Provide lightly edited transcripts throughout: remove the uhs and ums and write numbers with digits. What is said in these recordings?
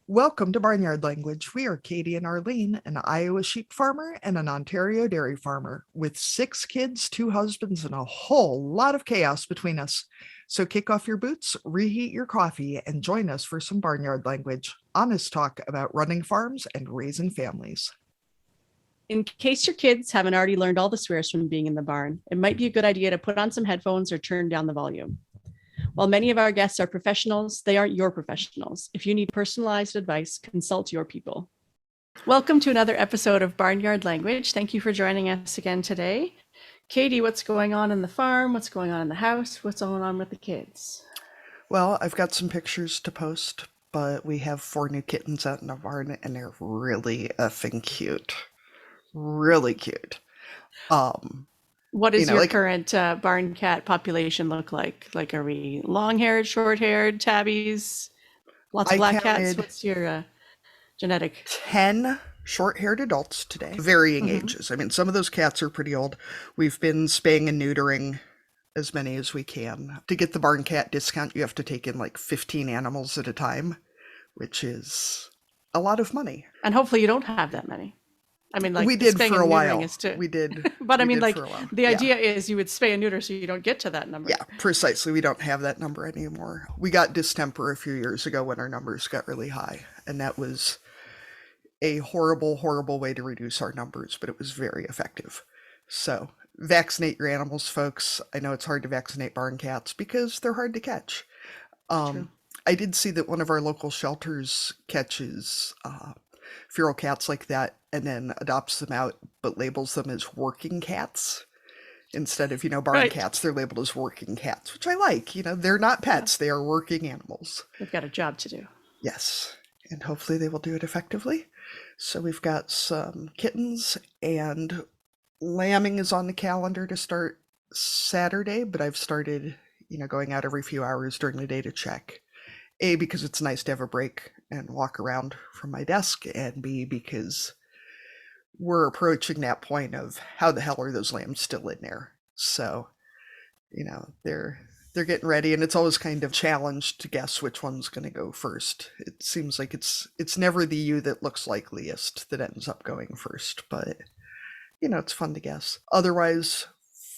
Welcome to Barnyard Language. We are Katie and Arlene, an Iowa sheep farmer and an Ontario dairy farmer, with 6 kids, 2 husbands, and a whole lot of chaos between us. So kick off your boots, reheat your coffee, and join us for some Barnyard Language, honest talk about running farms and raising families. In case your kids haven't already learned all the swears from being in the barn, it might be a good idea to put on some headphones or turn down the volume. While many of our guests are professionals, they aren't your professionals. If you need personalized advice, consult your people. Welcome to another episode of Barnyard Language. Thank you for joining us again today. Katie, what's going on in the farm? What's going on in the house? What's going on with the kids? Well, I've got some pictures to post, but we have 4 new kittens out in the barn, and they're really effing cute. Really cute. What does your current barn cat population look like? Like, are we long-haired, short-haired, tabbies, lots of black cats? What's your genetic? 10 short-haired adults today, varying ages. I mean, some of those cats are pretty old. We've been spaying and neutering as many as we can. To get the barn cat discount, you have to take in like 15 animals at a time, which is a lot of money. And hopefully you don't have that many. I mean, like, we did for a while. We did. But I mean, like, the idea is you would spay and neuter so you don't get to that number. Yeah, precisely. We don't have that number anymore. We got distemper a few years ago when our numbers got really high, and that was a horrible, horrible way to reduce our numbers, but it was very effective. So vaccinate your animals, folks. I know it's hard to vaccinate barn cats because they're hard to catch. I did see that one of our local shelters catches feral cats like that and then adopts them out, but labels them as working cats. Instead of, barn cats, they're labeled as working cats, which I like. They're not pets, they are working animals. They've got a job to do. Yes, and hopefully they will do it effectively. So we've got some kittens, and lambing is on the calendar to start Saturday, but I've started, going out every few hours during the day to check. A, because it's nice to have a break and walk around from my desk, and B, because we're approaching that point of how the hell are those lambs still in there? So, they're getting ready, and it's always kind of challenged to guess which one's going to go first. It seems like it's never the ewe that looks likeliest that ends up going first, but it's fun to guess. Otherwise,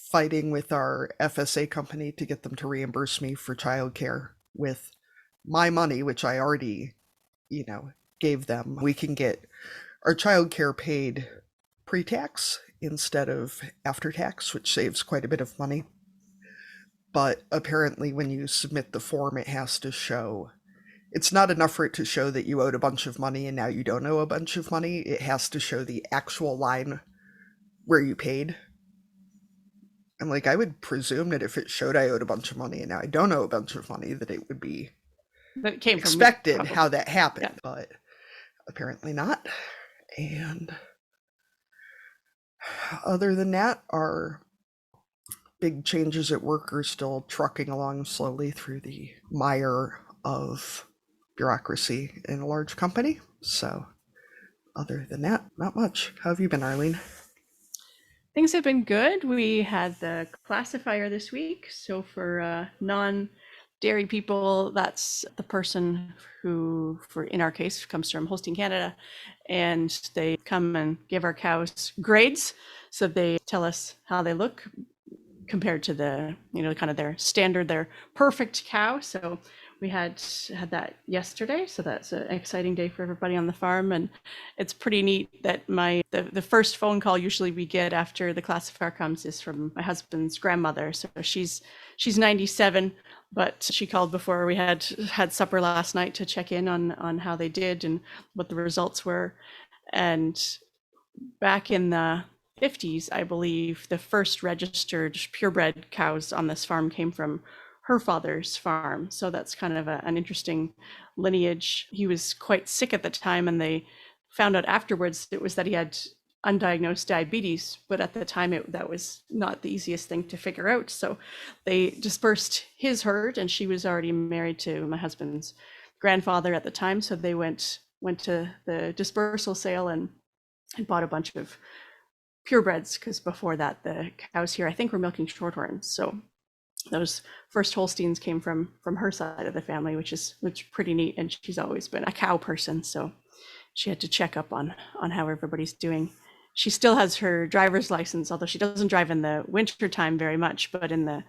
fighting with our FSA company to get them to reimburse me for childcare with my money, which I already, gave them. We can get our childcare paid pre-tax instead of after tax, which saves quite a bit of money. But apparently when you submit the form, it has to show, it's not enough for it to show that you owed a bunch of money and now you don't owe a bunch of money. It has to show the actual line where you paid. I'm like, I would presume that if it showed I owed a bunch of money and now I don't owe a bunch of money, that it would be that came expected from me, how that happened, but apparently not. And other than that, our big changes at work are still trucking along slowly through the mire of bureaucracy in a large company. So other than that, not much. How have you been, Arlene? Things have been good. We had the classifier this week. So for non-dairy people, that's the person who, in our case, comes from Hosting Canada, and they come and give our cows grades. So they tell us how they look compared to the, kind of their standard, their perfect cow. So we had that yesterday. So that's an exciting day for everybody on the farm. And it's pretty neat that the first phone call usually we get after the classifier comes is from my husband's grandmother. So she's 97, but she called before we had supper last night to check in on how they did and what the results were. And back in the 50s, I believe, the first registered purebred cows on this farm came from her father's farm. So that's kind of an interesting lineage. He was quite sick at the time, and they found out afterwards it was that he had undiagnosed diabetes, but at the time that was not the easiest thing to figure out. So they dispersed his herd, and she was already married to my husband's grandfather at the time. So they went to the dispersal sale and bought a bunch of purebreds, because before that the cows here I think were milking shorthorns. So those first Holsteins came from her side of the family, which is pretty neat. And she's always been a cow person, so she had to check up on how everybody's doing. She still has her driver's license, although she doesn't drive in the winter time very much. But in the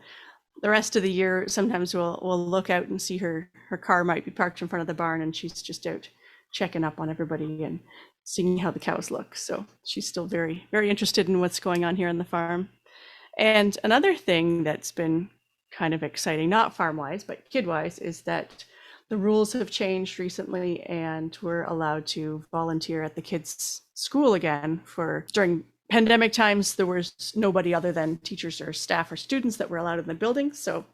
rest of the year, sometimes we'll look out and see her car might be parked in front of the barn, and she's just out checking up on everybody and seeing how the cows look. So she's still very, very interested in what's going on here on the farm. And another thing that's been kind of exciting, not farm wise, but kid wise, is that the rules have changed recently and we're allowed to volunteer at the kids' school again. For during pandemic times, there was nobody other than teachers or staff or students that were allowed in the building. So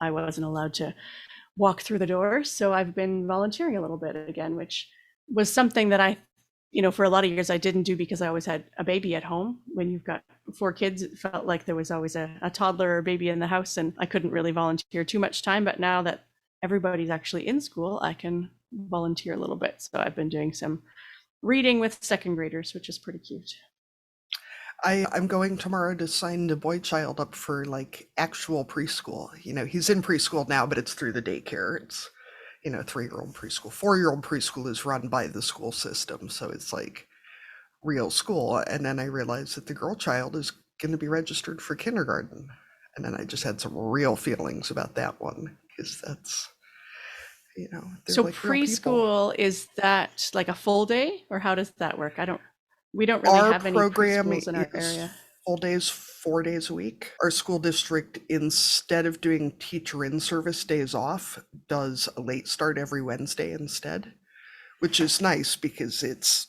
I wasn't allowed to walk through the door. So I've been volunteering a little bit again, which was something that I, for a lot of years I didn't do because I always had a baby at home. When you've got 4 kids, it felt like there was always a toddler or baby in the house and I couldn't really volunteer too much time. But now that everybody's actually in school, I can volunteer a little bit. So I've been doing some reading with second graders, which is pretty cute. I'm going tomorrow to sign the boy child up for like actual preschool. He's in preschool now, but it's through the daycare. It's 3-year-old preschool. 4-year-old preschool is run by the school system, so it's like real school. And then I realized that the girl child is going to be registered for kindergarten. And then I just had some real feelings about that one because that's, So like real people. preschool, is that like a full day or how does that work? We don't really Our have any program preschools in our is area. full days, 4 days a week. Our school district, instead of doing teacher in service days off, does a late start every Wednesday instead, which is nice because it's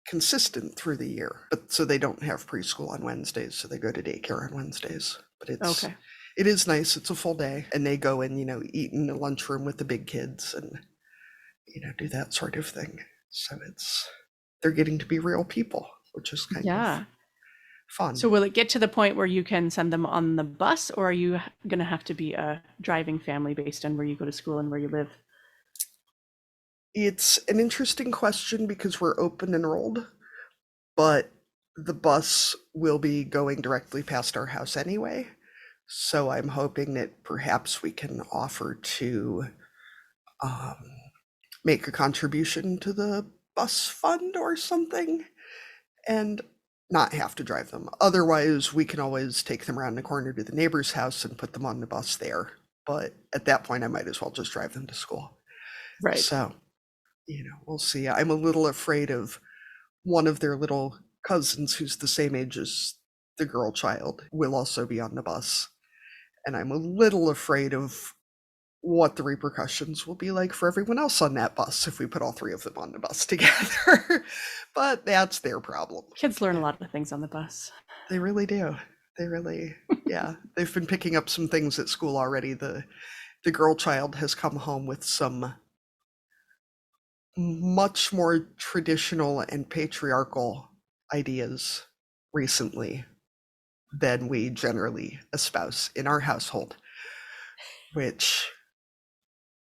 consistent through the year. But so they don't have preschool on Wednesdays, so they go to daycare on Wednesdays. But Okay. it is nice. It's a full day, and they go and eat in the lunchroom with the big kids and do that sort of thing. So they're getting to be real people, which is kind of fun. So will it get to the point where you can send them on the bus, or are you going to have to be a driving family based on where you go to school and where you live? It's an interesting question because we're open enrolled, but the bus will be going directly past our house anyway. So I'm hoping that perhaps we can offer to make a contribution to the bus fund or something and not have to drive them. Otherwise, we can always take them around the corner to the neighbor's house and put them on the bus there. But at that point, I might as well just drive them to school. Right. So, we'll see. I'm a little afraid of one of their little cousins who's the same age as the girl child will also be on the bus. And I'm a little afraid of what the repercussions will be like for everyone else on that bus if we put all 3 of them on the bus together. But that's their problem. Kids learn a lot of things on the bus. They really do. They really, yeah. They've been picking up some things at school already. The girl child has come home with some much more traditional and patriarchal ideas recently than we generally espouse in our household, which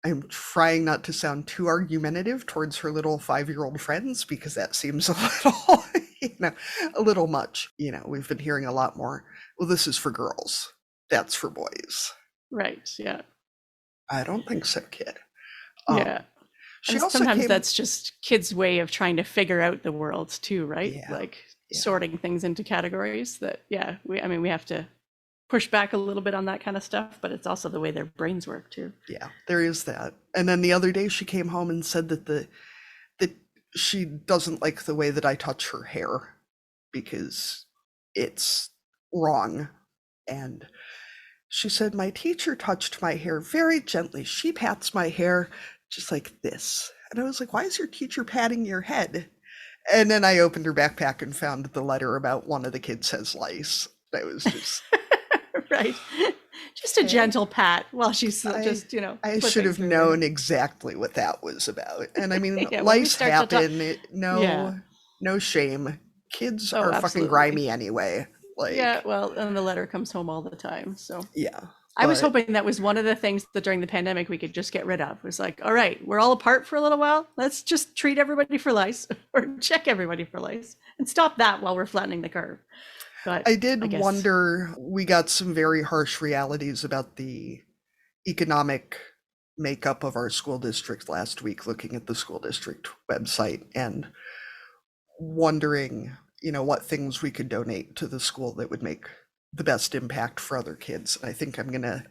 I'm trying not to sound too argumentative towards her little 5-year-old friends because that seems a little, a little much. We've been hearing a lot more, well, this is for girls, that's for boys. Right. Yeah. I don't think so, kid. Yeah. She and also sometimes that's just kids' way of trying to figure out the world too, right? Yeah, like sorting things into categories that, we have to push back a little bit on that kind of stuff, but it's also the way their brains work too. Yeah, there is that. And then the other day she came home and said that she doesn't like the way that I touch her hair because it's wrong. And she said, my teacher touched my hair very gently. She pats my hair just like this. And I was like, why is your teacher patting your head? And then I opened her backpack and found the letter about one of the kids has lice. I was just right. Just a gentle pat while she's just, I should have known exactly what that was about. And I mean, lice happen. No shame. Kids are fucking grimy anyway. Yeah, well, and the letter comes home all the time. So yeah. I was hoping that was one of the things that during the pandemic we could just get rid of. It was like, all right, we're all apart for a little while. Let's just treat everybody for lice or check everybody for lice and stop that while we're flattening the curve. But I did I guess, wonder, we got some very harsh realities about the economic makeup of our school district last week, looking at the school district website and wondering, what things we could donate to the school that would make the best impact for other kids. And I think I'm going to,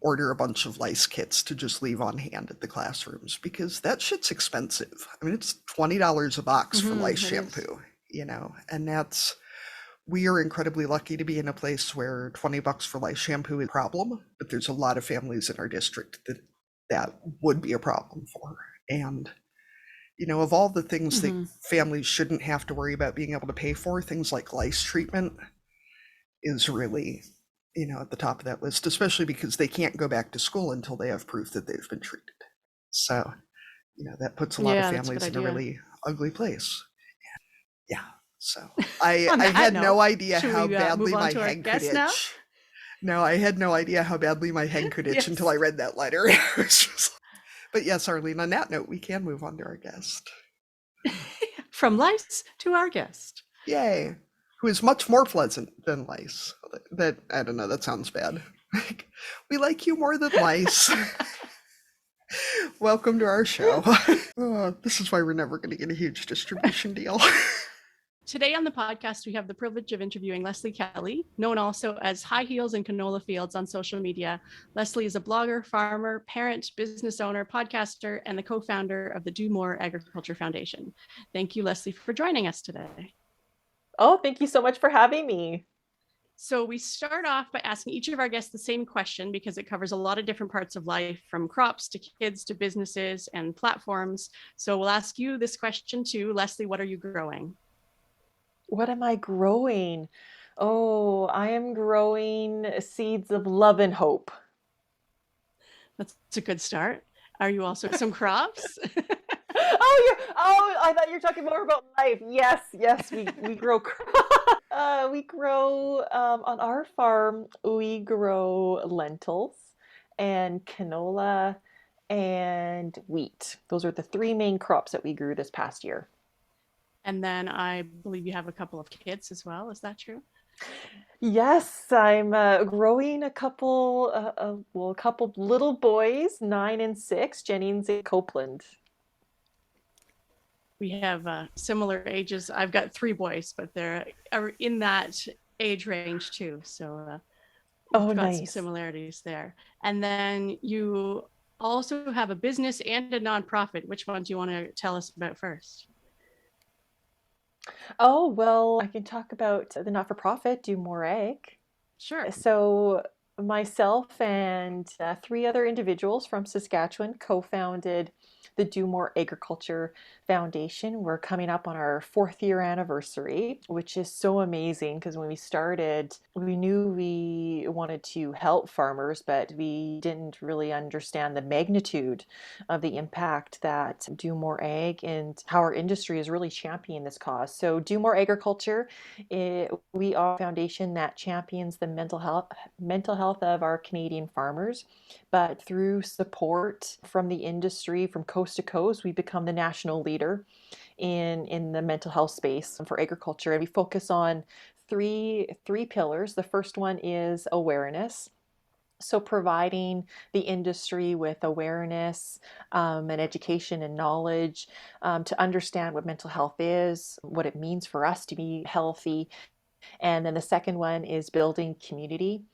order a bunch of lice kits to just leave on hand at the classrooms because that shit's expensive. I mean, it's $20 a box for lice it is. shampoo, and we are incredibly lucky to be in a place where 20 bucks for lice shampoo is a problem, but there's a lot of families in our district that would be a problem for. And of all the things that Hmm. families shouldn't have to worry about being able to pay for, things like lice treatment is really, at the top of that list, especially because they can't go back to school until they have proof that they've been treated. So, that puts a lot of Yeah, that's a good families in a idea. really ugly place. Yeah. So I On I that had no note, idea should how we move badly on my to our head could guest now? itch. No, I had no idea how badly my head could itch until I Yes. read that letter. But yes, Arlene, on that note, we can move on to our guest. From lice to our guest. Yay. Who is much more pleasant than lice. That, I don't know, that sounds bad. We like you more than lice. Welcome to our show. This is why we're never going to get a huge distribution deal. Today on the podcast, we have the privilege of interviewing Lesley Kelly, known also as High Heels and Canola Fields on social media. Lesley is a blogger, farmer, parent, business owner, podcaster, and the co-founder of the Do More Agriculture Foundation. Thank you, Lesley, for joining us today. Oh, thank you so much for having me. So we start off by asking each of our guests the same question because it covers a lot of different parts of life, from crops to kids to businesses and platforms. So we'll ask you this question too. Lesley, what are you growing? What am I growing? Oh, I am growing seeds of love and hope. That's a good start. Are you also some crops? I thought you were talking more about life. Yes, we grow on our farm, we grow lentils and canola and wheat. Those are the three main crops that we grew this past year. And then I believe you have a couple of kids as well. Is that true? Yes, I'm growing a couple, a couple little boys, 9 and 6, Jennings and Copeland. We have similar ages. I've got 3 boys, but they're in that age range too. So we've got some Nice. similarities there. And then you also have a business and a nonprofit. Which one do you want to tell us about first? Oh, well, I can talk about the not-for-profit, Do More Egg. Sure. So myself and 3 other individuals from Saskatchewan co-founded the Do More Agriculture Foundation. We're coming up on our 4th year anniversary, which is so amazing because when we started, we knew we wanted to help farmers, but we didn't really understand the magnitude of the impact that Do More Ag and how our industry is really championing this cause. So Do More Agriculture, we are a foundation that champions the mental health of our Canadian farmers, but through support from the industry from coast to coast, we become the national leader in the mental health space for agriculture. And we focus on three pillars. The first one is awareness. So providing the industry with awareness and education and knowledge to understand what mental health is, what it means for us to be healthy. And then the second one is building community.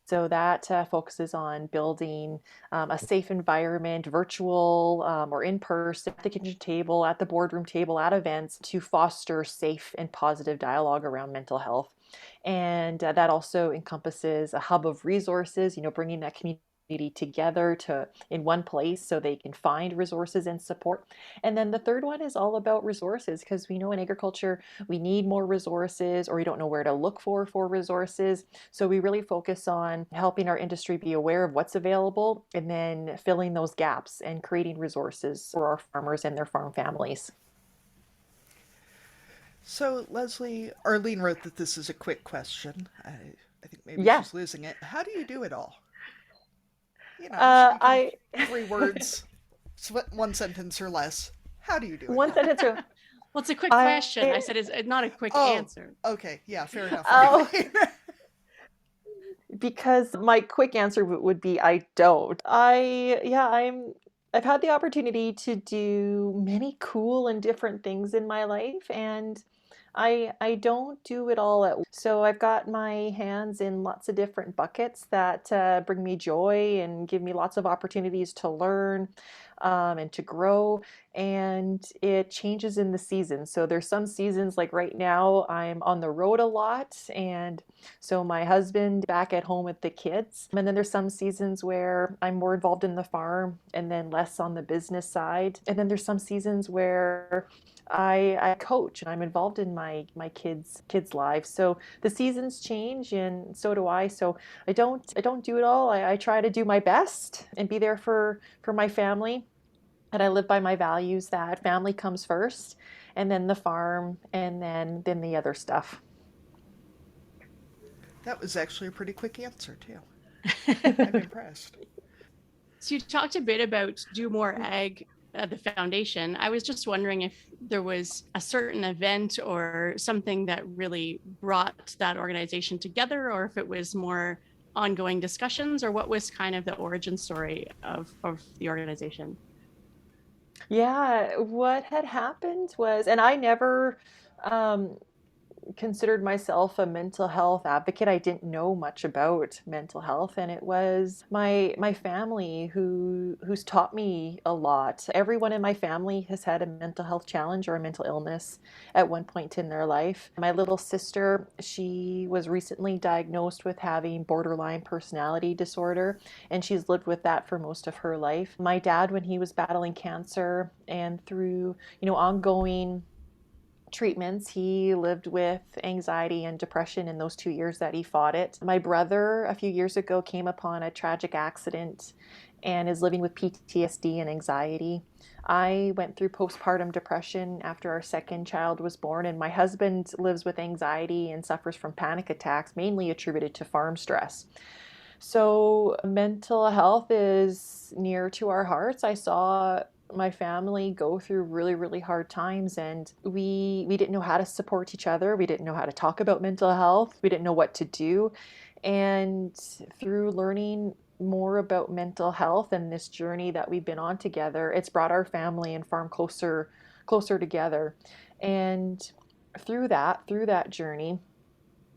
So that focuses on building a safe environment, virtual or in person, at the kitchen table, at the boardroom table, at events, to foster safe and positive dialogue around mental health. And that also encompasses a hub of resources, bringing that community together in one place so they can find resources and support. And then the third one is all about resources, because we know in agriculture we need more resources, or we don't know where to look for resources. So we really focus on helping our industry be aware of what's available and then filling those gaps and creating resources for our farmers and their farm families. So, Lesley, Arlene wrote that this is a quick question. I think maybe Yeah. she's losing it. How do you do it all? Speaking I 3 words, one sentence or less. How do you do it One all? sentence. Well, it's a quick question. I I said it's not a quick Oh, answer. okay. Yeah, fair enough. oh, Okay. because my quick answer would be I don't. I've had the opportunity to do many cool and different things in my life, and I don't do it all at once. So I've got my hands in lots of different buckets that bring me joy and give me lots of opportunities to learn and to grow. And it changes in the season. So there's some seasons like right now I'm on the road a lot, and so my husband back at home with the kids. And then there's some seasons where I'm more involved in the farm and then less on the business side. And then there's some seasons where I coach and I'm involved in my kids' lives. So the seasons change and so do I. So I don't do it all. I try to do my best and be there for my family. And I live by my values that family comes first, and then the farm, and then the other stuff. That was actually a pretty quick answer, too. I'm impressed. So you talked a bit about Do More Ag at the foundation. I was just wondering if there was a certain event or something that really brought that organization together, or if it was more ongoing discussions, or what was kind of the origin story of the organization? Yeah, what had happened was, and I never um, considered myself a mental health advocate. I didn't know much about mental health, and it was my family who's taught me a lot. Everyone in my family has had a mental health challenge or a mental illness at one point in their life. My little sister, she was recently diagnosed with having borderline personality disorder, and she's lived with that for most of her life. My dad, when he was battling cancer and through, ongoing treatments. He lived with anxiety and depression in those 2 years that he fought it. My brother, a few years ago, came upon a tragic accident and is living with PTSD and anxiety. I went through postpartum depression after our second child was born, and my husband lives with anxiety and suffers from panic attacks, mainly attributed to farm stress. So, mental health is near to our hearts. I saw my family go through really, really hard times, and we didn't know how to support each other. We didn't know how to talk about mental health. We didn't know what to do. And through learning more about mental health and this journey that we've been on together, it's brought our family and farm closer together. And through that journey,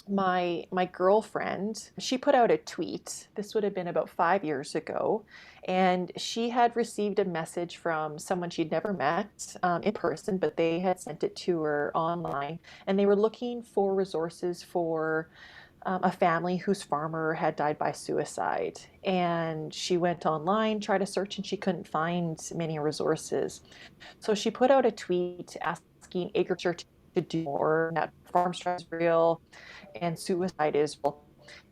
my girlfriend, she put out a tweet. This would have been about 5 years ago, and she had received a message from someone she'd never met in person, but they had sent it to her online, and they were looking for resources for a family whose farmer had died by suicide. And she went online, tried to search, and she couldn't find many resources. So she put out a tweet asking agriculture to do more, that farm stress is real and suicide is real.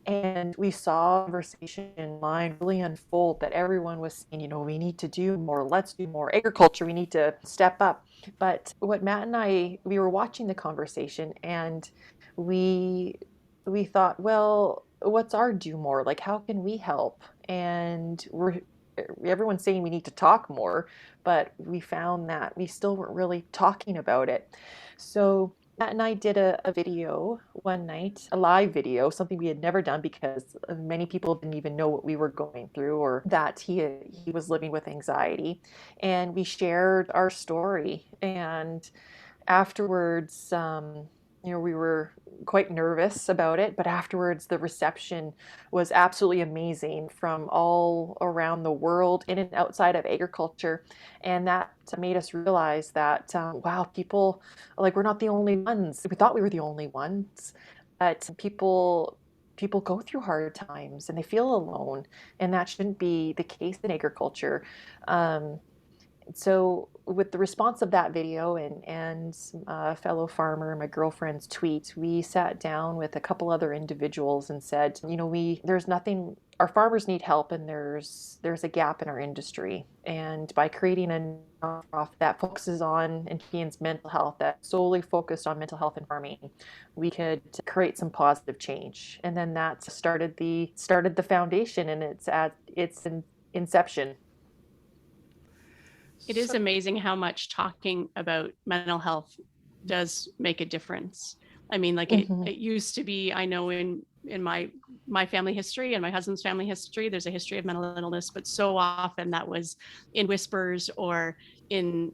And we saw conversation online really unfold that everyone was saying, we need to do more. Let's do more agriculture. We need to step up. But what Matt and we were watching the conversation, and we we thought, well, what's our do more? Like, how can we help? And everyone's saying we need to talk more, but we found that we still weren't really talking about it. So Matt and I did a video one night, a live video, something we had never done because many people didn't even know what we were going through or that he was living with anxiety. And we shared our story. And afterwards, we were quite nervous about it, but afterwards, the reception was absolutely amazing from all around the world, in and outside of agriculture. And that made us realize that, wow, people, like, we're not the only ones. We thought we were the only ones, but people go through hard times and they feel alone, and that shouldn't be the case in agriculture. Um, so with the response of that video and a fellow farmer, my girlfriend's tweet, we sat down with a couple other individuals and said, we there's nothing, our farmers need help, and there's a gap in our industry. And by creating a nonprofit that focuses on and champions mental health, that solely focused on mental health and farming, we could create some positive change. And then that started the foundation, and it's at its inception. It is So, amazing how much talking about mental health does make a difference. I mean, like Hmm. it used to be, I know in my family history and my husband's family history, there's a history of mental illness, but so often that was in whispers or in,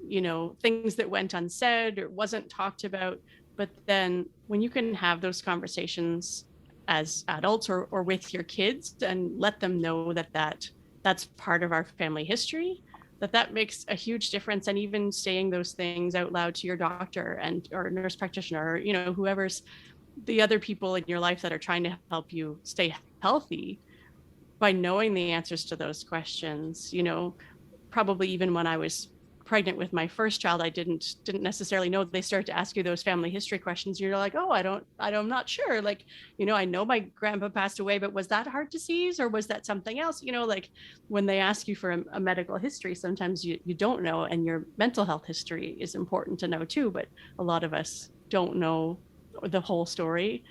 things that went unsaid or wasn't talked about. But then when you can have those conversations as adults or with your kids and let them know that's part of our family history, that makes a huge difference. And even saying those things out loud to your doctor and or nurse practitioner, or whoever's the other people in your life that are trying to help you stay healthy, by knowing the answers to those questions, probably even when I was pregnant with my first child, I didn't necessarily know. They start to ask you those family history questions. You're like, oh, I'm not sure. Like, I know my grandpa passed away, but was that heart disease or was that something else? Like when they ask you for a medical history, sometimes you don't know, and your mental health history is important to know too. But a lot of us don't know the whole story,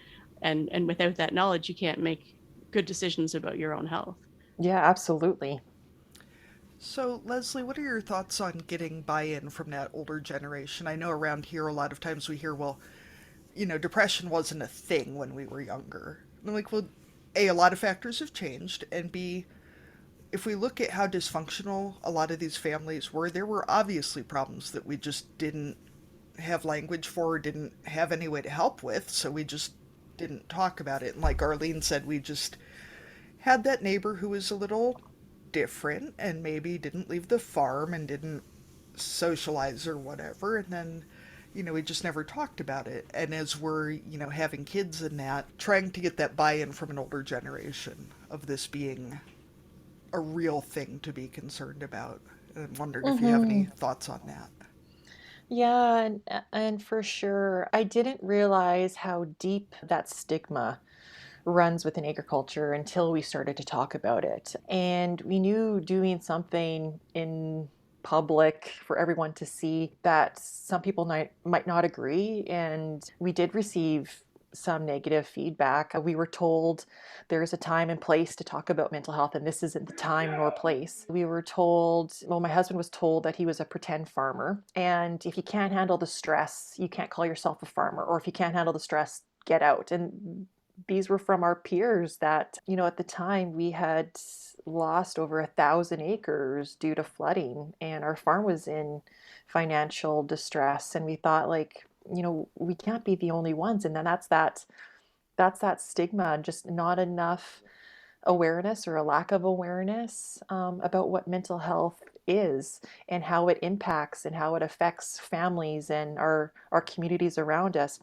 and without that knowledge, you can't make good decisions about your own health. Yeah, absolutely. so, Lesley, what are your thoughts on getting buy-in from that older generation? I know around here a lot of times we hear, well, depression wasn't a thing when we were younger. And I'm like, well, A, a lot of factors have changed, and B, if we look at how dysfunctional a lot of these families were, there were obviously problems that we just didn't have language for or didn't have any way to help with, so we just didn't talk about it. And like Arlene said, we just had that neighbor who was a little different and maybe didn't leave the farm and didn't socialize or whatever, and then we just never talked about it. And as we're having kids and that, trying to get that buy-in from an older generation of this being a real thing to be concerned about. And I'm wondering if you have any Hmm. thoughts on that. Yeah, and for sure, I didn't realize how deep that stigma runs within agriculture until we started to talk about it. And we knew doing something in public for everyone to see that some people might not agree. And we did receive some negative feedback. We were told there's a time and place to talk about mental health, and this isn't the time nor place. We were told, well, my husband was told that he was a pretend farmer. And if you can't handle the stress, you can't call yourself a farmer. Or if you can't handle the stress, get out. And these were from our peers that, at the time we had lost over 1,000 acres due to flooding, and our farm was in financial distress. And we thought, like, we can't be the only ones. And then that's that stigma, just not enough awareness or a lack of awareness about what mental health is and how it impacts and how it affects families and our communities around us.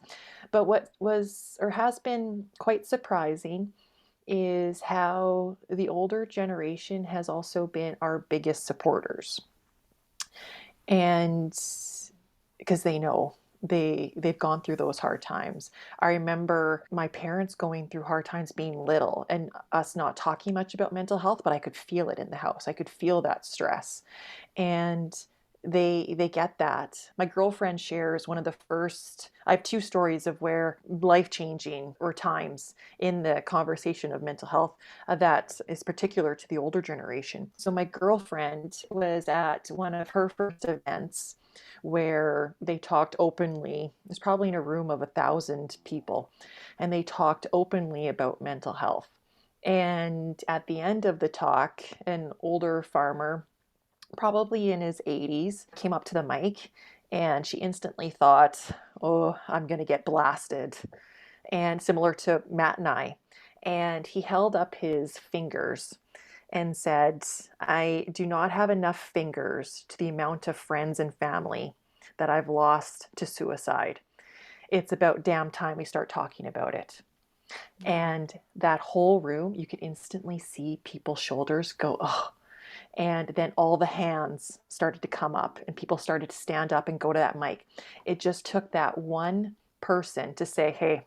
But what was or has been quite surprising is how the older generation has also been our biggest supporters. And because they know they've gone through those hard times. I remember my parents going through hard times being little and us not talking much about mental health, but I could feel it in the house. I could feel that stress. And they get that. My girlfriend shares one of the first, I have two stories of where life-changing or times in the conversation of mental health that is particular to the older generation. So my girlfriend was at one of her first events where they talked openly. It was probably in a room of 1,000 people, and they talked openly about mental health. And at the end of the talk, an older farmer, probably in his 80s, came up to the mic, and she instantly thought, oh, I'm going to get blasted. And similar to Matt and I. And he held up his fingers and said, I do not have enough fingers to the amount of friends and family that I've lost to suicide. It's about damn time we start talking about it. Yeah. And that whole room, you could instantly see people's shoulders go, oh. And then all the hands started to come up and people started to stand up and go to that mic. It just took that one person to say, hey,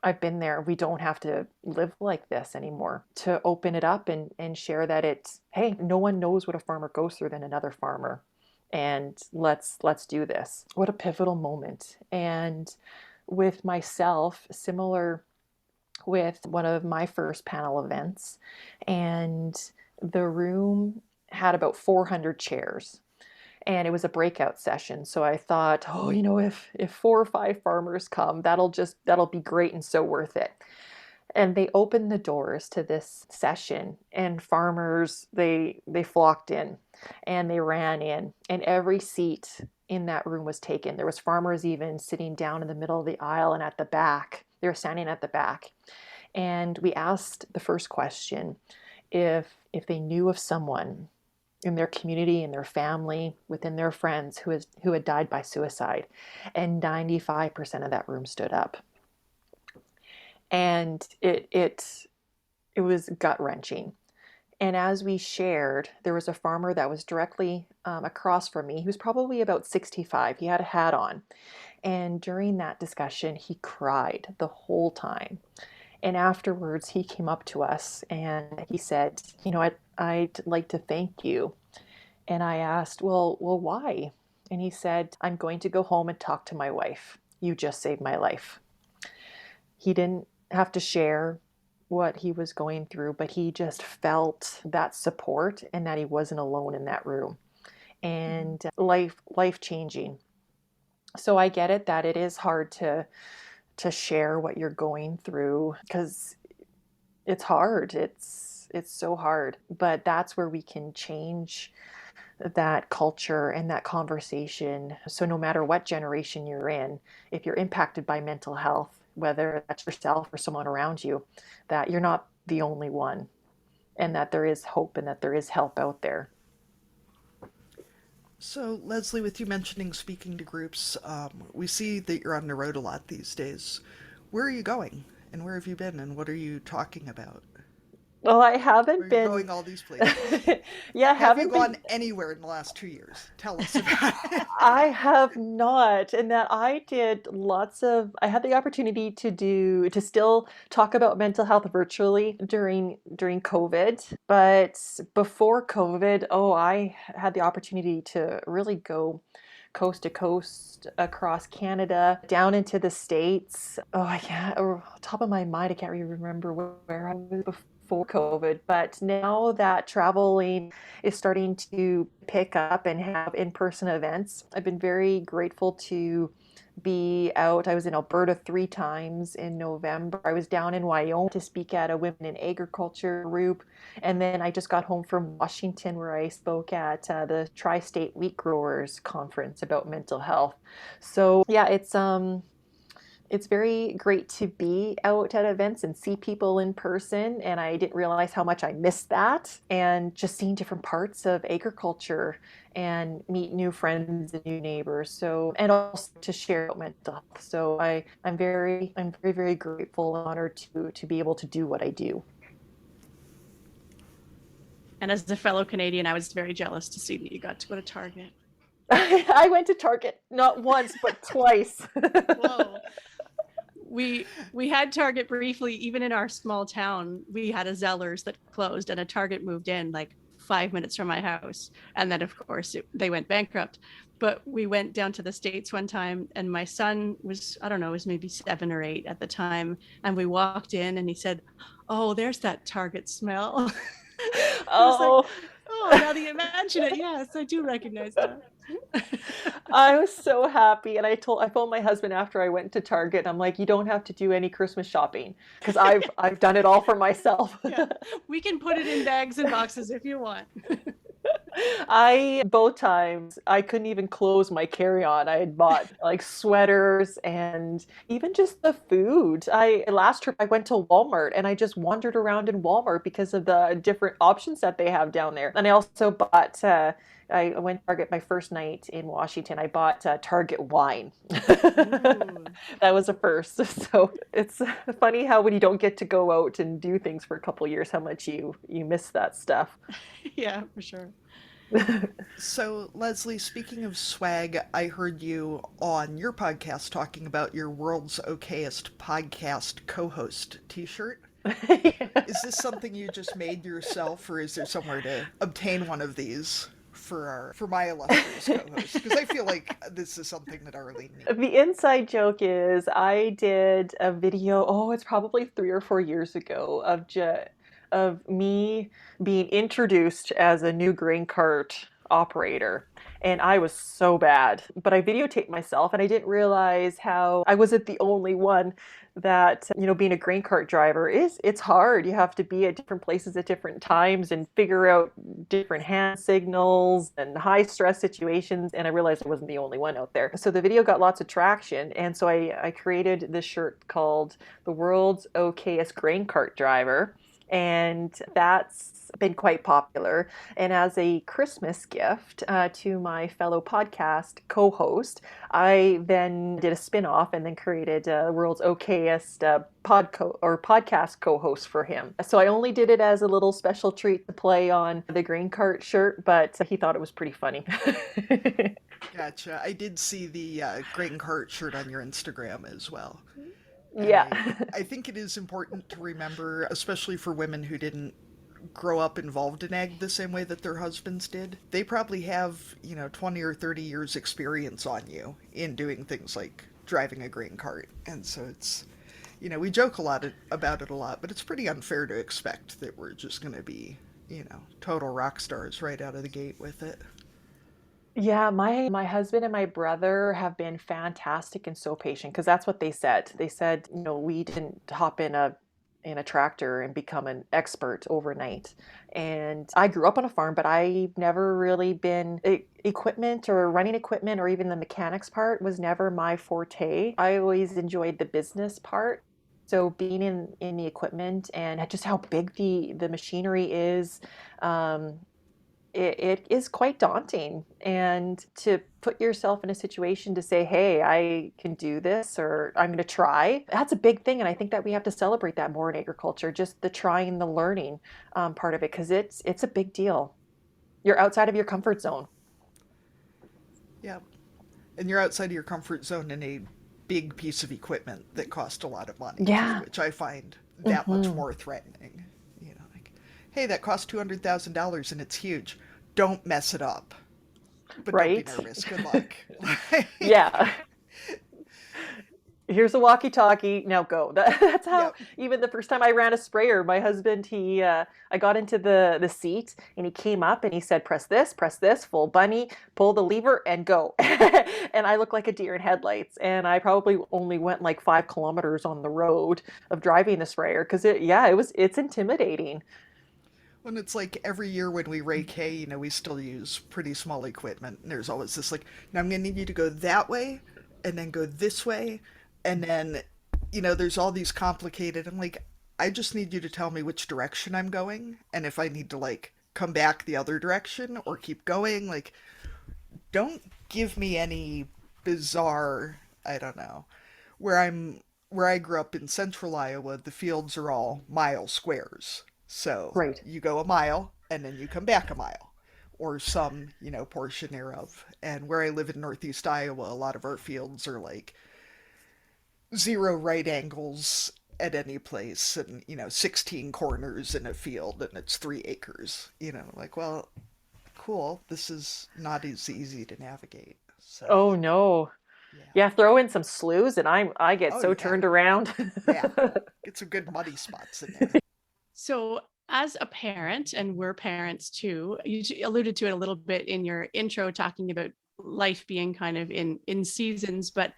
I've been there. We don't have to live like this anymore. To open it up and share that it's, hey, no one knows what a farmer goes through than another farmer. And let's do this. What a pivotal moment. And with myself, similar with one of my first panel events, and the room had about 400 chairs. and it was a breakout session. So I thought, oh, if 4 or 5 farmers come, that'll be great and so worth it. And they opened the doors to this session, and farmers, they flocked in and they ran in, and every seat in that room was taken. There was farmers even sitting down in the middle of the aisle and at the back. They were standing at the back. And we asked the first question, if they knew of someone in their community, in their family, within their friends who had died by suicide. And 95% of that room stood up. And it was gut-wrenching. And as we shared, there was a farmer that was directly across from me. He was probably about 65. He had a hat on. And during that discussion, he cried the whole time. And afterwards, he came up to us and he said, I'd like to thank you. And I asked, well, why? And he said, I'm going to go home and talk to my wife. You just saved my life. He didn't have to share what he was going through, but he just felt that support and that he wasn't alone in that room. And life changing. So I get it that it is hard to share what you're going through, because it's hard. It's so hard. But that's where we can change that culture and that conversation. So no matter what generation you're in, if you're impacted by mental health, whether that's yourself or someone around you, that you're not the only one, and that there is hope and that there is help out there. So, Lesley, with you mentioning speaking to groups, we see that you're on the road a lot these days. Where are you going? And where have you been? And what are you talking about? Well, I Where haven't are you been. going all these places? Yeah, Have you haven't been. gone anywhere in the last 2 years? Tell us about it. I have not, and that I had the opportunity to still talk about mental health virtually during COVID. But before COVID, I had the opportunity to really go coast to coast across Canada, down into the States. Oh, I can't, top of my mind, I can't really remember where I was before COVID. But now that traveling is starting to pick up and have in-person events, I've been very grateful to be out. I was in Alberta 3 times in November. I was down in Wyoming to speak at a women in agriculture group. And then I just got home from Washington, where I spoke at the Tri-State Wheat Growers Conference about mental health. So yeah, it's very great to be out at events and see people in person, and I didn't realize how much I missed that. And just seeing different parts of agriculture and meet new friends and new neighbors. So, and also to share about mental health. So I'm very, very grateful and honored to be able to do what I do. And as a fellow Canadian, I was very jealous to see that you got to go to Target. I went to Target not once but twice. Whoa. We had Target briefly, even in our small town. We had a Zellers that closed and a Target moved in like 5 minutes from my house. And then, of course, they went bankrupt. But we went down to the States one time, and my son was, I don't know, was maybe 7 or 8 at the time. And we walked in and he said, "Oh, there's that Target smell." I was like, Oh. "Oh, now that you mention it, yes, I do recognize that." I was so happy, and I phoned my husband after I went to Target, and I'm like, "You don't have to do any Christmas shopping because I've done it all for myself." Yeah, we can put it in bags and boxes if you want. I both times I couldn't even close my carry-on. I had bought like sweaters and even just the food. I last trip I went to Walmart and I just wandered around in Walmart because of the different options that they have down there. And I also bought I went to Target my first night in Washington. I bought Target wine. Ooh. That was a first. So it's funny how when you don't get to go out and do things for a couple of years, how much you miss that stuff. Yeah, for sure. So, Lesley, speaking of swag, I heard you on your podcast talking about your World's Okayest Podcast co-host t-shirt. Is this something you just made yourself, or is there somewhere to obtain one of these for my illustrious co-host? Because I feel like this is something that Arlene needs. The inside joke is I did a video, it's probably 3 or 4 years ago, of me being introduced as a new grain cart operator. and I was so bad. But I videotaped myself, and I didn't realize how I wasn't the only one that, being a grain cart driver it's hard. You have to be at different places at different times and figure out different hand signals and high stress situations. And I realized I wasn't the only one out there. So the video got lots of traction. And so I created this shirt called The World's Okayest Grain Cart Driver. And that's been quite popular. And as a Christmas gift to my fellow podcast co-host, I then did a spin-off and then created World's Okayest podcast co-host for him. So I only did it as a little special treat to play on the grain cart shirt, but he thought it was pretty funny. Gotcha. I did see the grain cart shirt on your Instagram as well. And Yeah. I think it is important to remember, especially for women who didn't grow up involved in ag the same way that their husbands did. They probably have, 20 or 30 years experience on you in doing things like driving a grain cart. And so it's, we joke about it a lot, but it's pretty unfair to expect that we're just going to be, total rock stars right out of the gate with it. Yeah, my husband and my brother have been fantastic and so patient because that's what they said. They said, we didn't hop in a tractor and become an expert overnight. And I grew up on a farm, but I've never really been equipment or running equipment or even the mechanics part was never my forte. I always enjoyed the business part. So being in the equipment and just how big the machinery is, um, it is quite daunting. And to put yourself in a situation to say, hey, I can do this or I'm going to try, that's a big thing. And I think that we have to celebrate that more in agriculture, just the trying, the learning part of it, because it's a big deal. You're outside of your comfort zone. Yeah. And you're outside of your comfort zone in a big piece of equipment that cost a lot of money too, Yeah. which I find that much Hmm. more threatening. Like, hey, that cost $200,000 and it's huge. Don't mess it up. But don't be Right? nervous. Good luck. Yeah. Here's a walkie-talkie. Now go. That's how. Yep. Even the first time I ran a sprayer, my husband, I got into the seat and he came up and he said, press this, full bunny, pull the lever, and go." And I looked like a deer in headlights. And I probably only went like 5 kilometers on the road of driving the sprayer because it's intimidating. When it's like every year when we rake hay, we still use pretty small equipment. And there's always this like, now I'm going to need you to go that way and then go this way. And then, there's all these complicated, I'm like, I just need you to tell me which direction I'm going. And if I need to like come back the other direction or keep going, like, don't give me any bizarre, I don't know, where I grew up in central Iowa, the fields are all mile squares. So Right. you go a mile and then you come back a mile or some, portion thereof. And where I live in northeast Iowa, a lot of our fields are like zero right angles at any place and, 16 corners in a field and it's 3 acres. Like, well, cool. This is not as easy to navigate. So, Oh no. yeah. Yeah, throw in some sloughs and I get Oh, so yeah. turned around. Yeah. Get some good muddy spots in there. So, as a parent, and we're parents too, you alluded to it a little bit in your intro, talking about life being kind of in seasons. But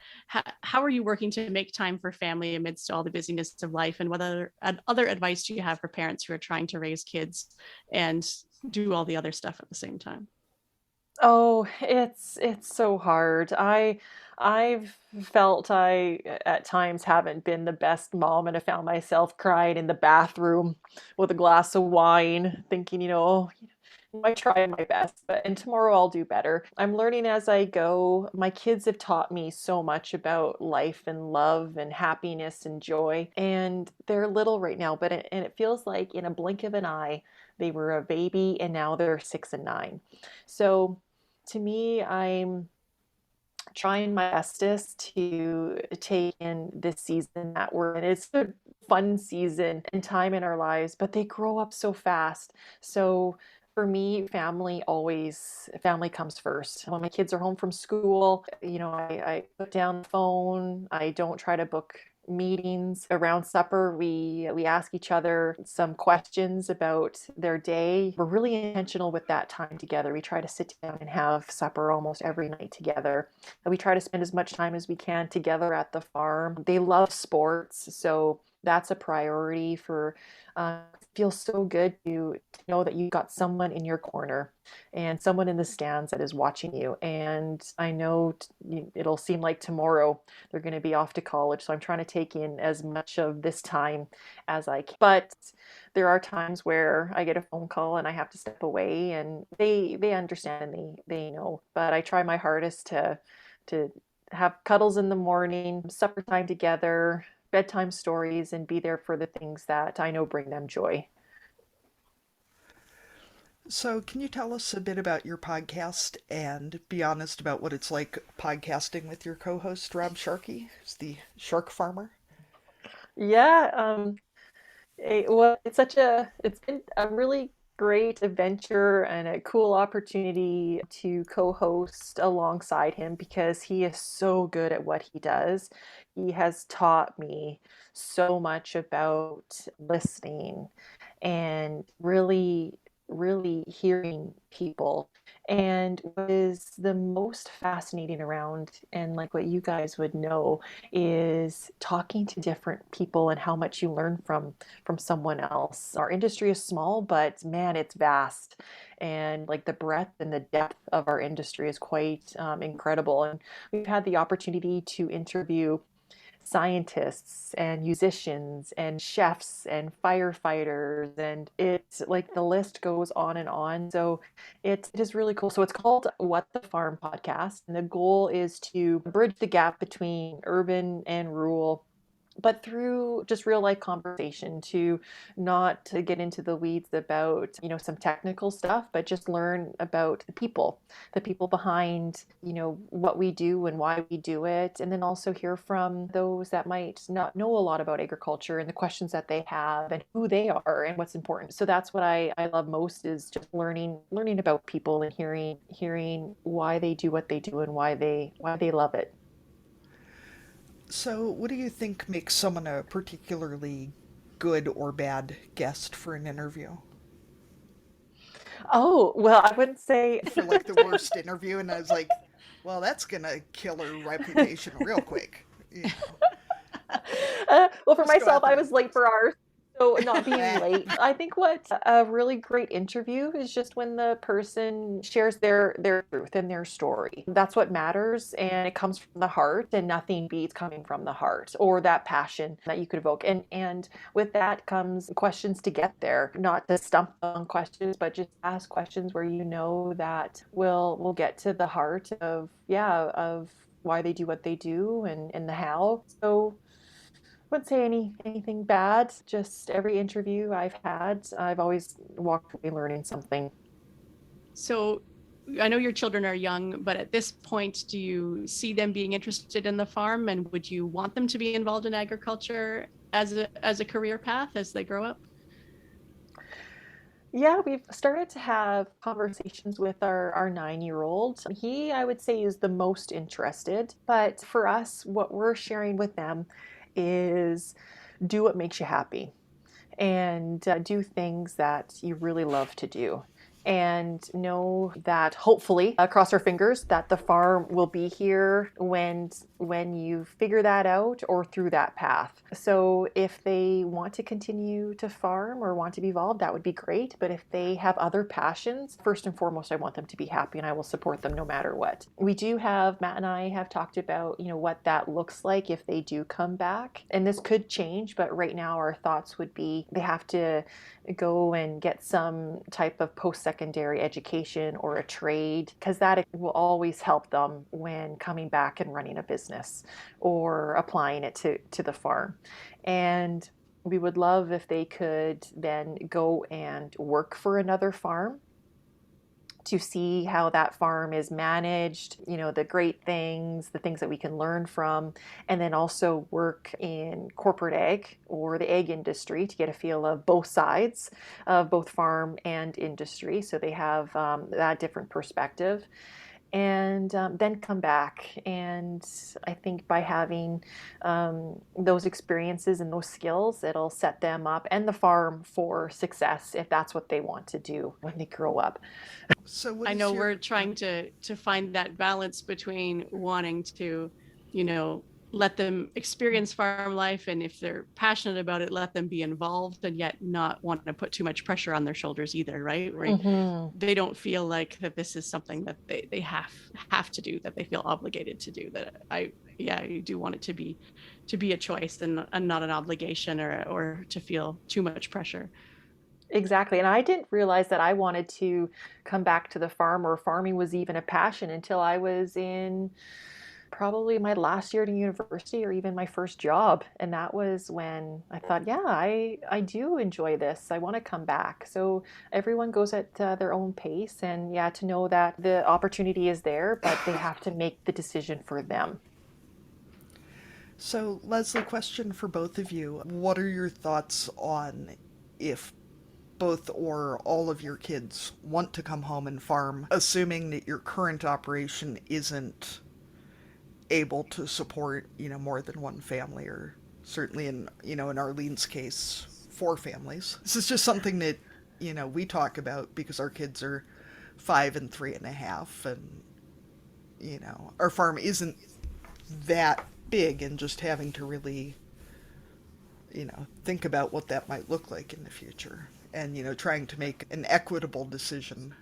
how are you working to make time for family amidst all the busyness of life? And what other advice do you have for parents who are trying to raise kids and do all the other stuff at the same time? Oh, it's so hard. I've felt I at times haven't been the best mom and I found myself crying in the bathroom with a glass of wine, thinking, I try my best, but and tomorrow I'll do better. I'm learning as I go. My kids have taught me so much about life and love and happiness and joy. And they're little right now, and it feels like in a blink of an eye, they were a baby and now they're 6 and 9. So to me, I'm trying my bestest to take in this season that we're in. It's a fun season and time in our lives, but they grow up so fast. So for me, family comes first. When my kids are home from school, I put down the phone. I don't try to book meetings around supper. We ask each other some questions about their day. We're really intentional with that time together. We try to sit down and have supper almost every night together. And we try to spend as much time as we can together at the farm. They love sports, so that's a priority for it feels so good to know that you got someone in your corner and someone in the stands that is watching you. And I know it'll seem like tomorrow they're going to be off to college, so I'm trying to take in as much of this time as I can. But there are times where I get a phone call and I have to step away, and they understand and they know. But I try my hardest to have cuddles in the morning, supper time together, bedtime stories, and be there for the things that I know bring them joy. So, can you tell us a bit about your podcast and be honest about what it's like podcasting with your co host, Rob Sharkey, who's the shark farmer? Yeah, well, it's been a really great adventure and a cool opportunity to co-host alongside him because he is so good at what he does. He has taught me so much about listening and really hearing people. And what is the most fascinating around, and like what you guys would know, is talking to different people and how much you learn from someone else. Our industry is small, but man, it's vast. And like the breadth and the depth of our industry is quite incredible. And we've had the opportunity to interview scientists and musicians and chefs and firefighters, and it's like the list goes on and on. So it is really cool. So it's called What the Farm Podcast, and the goal is to bridge the gap between urban and rural, but through just real life conversation, to not to get into the weeds about some technical stuff, but just learn about the people behind what we do and why we do it, and then also hear from those that might not know a lot about agriculture and the questions that they have and who they are and what's important. So that's what I love most, is just learning about people and hearing why they do what they do and why they love it. So, what do you think makes someone a particularly good or bad guest for an interview? Oh, well, I wouldn't say. For like the worst interview, and I was like, well, that's gonna kill her reputation real quick. You know, Well, for just go myself, out I there and was be late for ours. So not being honest. late. I think what a really great interview is just when the person shares their truth and their story. That's what matters, and it comes from the heart, and nothing beats coming from the heart or that passion that you could evoke. And with that comes questions to get there, not to stump on questions, but just ask questions where you know that will get to the heart of, yeah, of why they do what they do, and the how. So wouldn't say anything bad. Just every interview I've had, I've always walked away learning something. So I know your children are young, but at this point, do you see them being interested in the farm, and would you want them to be involved in agriculture as a career path as they grow up? Yeah, we've started to have conversations with our 9-year-old. He, I would say, is the most interested. But for us, what we're sharing with them is do what makes you happy, and do things that you really love to do. And know that hopefully, cross our fingers, that the farm will be here when you figure that out or through that path. So if they want to continue to farm or want to be involved, that would be great. But if they have other passions, first and foremost, I want them to be happy, and I will support them no matter what. We do have, Matt and I have talked about, what that looks like if they do come back. And this could change, but right now our thoughts would be they have to go and get some type of post-secondary education or a trade, because that will always help them when coming back and running a business or applying it to the farm. And we would love if they could then go and work for another farm to see how that farm is managed, the great things, the things that we can learn from, and then also work in corporate ag or the ag industry to get a feel of both sides of both farm and industry. So they have that different perspective. and then come back. And I think by having those experiences and those skills, it'll set them up and the farm for success if that's what they want to do when they grow up. So what I is know your we're trying to find that balance between wanting to, you know, let them experience farm life, and if they're passionate about it, let them be involved, and yet not want to put too much pressure on their shoulders either, right? Right. Hmm. They don't feel like that this is something that they have to do, that they feel obligated to do. That I yeah, you do want it to be a choice and not an obligation, or to feel too much pressure. Exactly. And I didn't realize that I wanted to come back to the farm or farming was even a passion until I was in probably my last year at university or even my first job. And that was when I thought, yeah, I do enjoy this. I want to come back. So everyone goes at their own pace. And yeah, to know that the opportunity is there, but they have to make the decision for them. So, Lesley, question for both of you. What are your thoughts on if both or all of your kids want to come home and farm, assuming that your current operation isn't able to support, more than one family, or certainly in Arlene's case, four families. This is just something that, we talk about because our kids are 5 and 3.5, and, our farm isn't that big, and just having to really, think about what that might look like in the future, and, trying to make an equitable decision.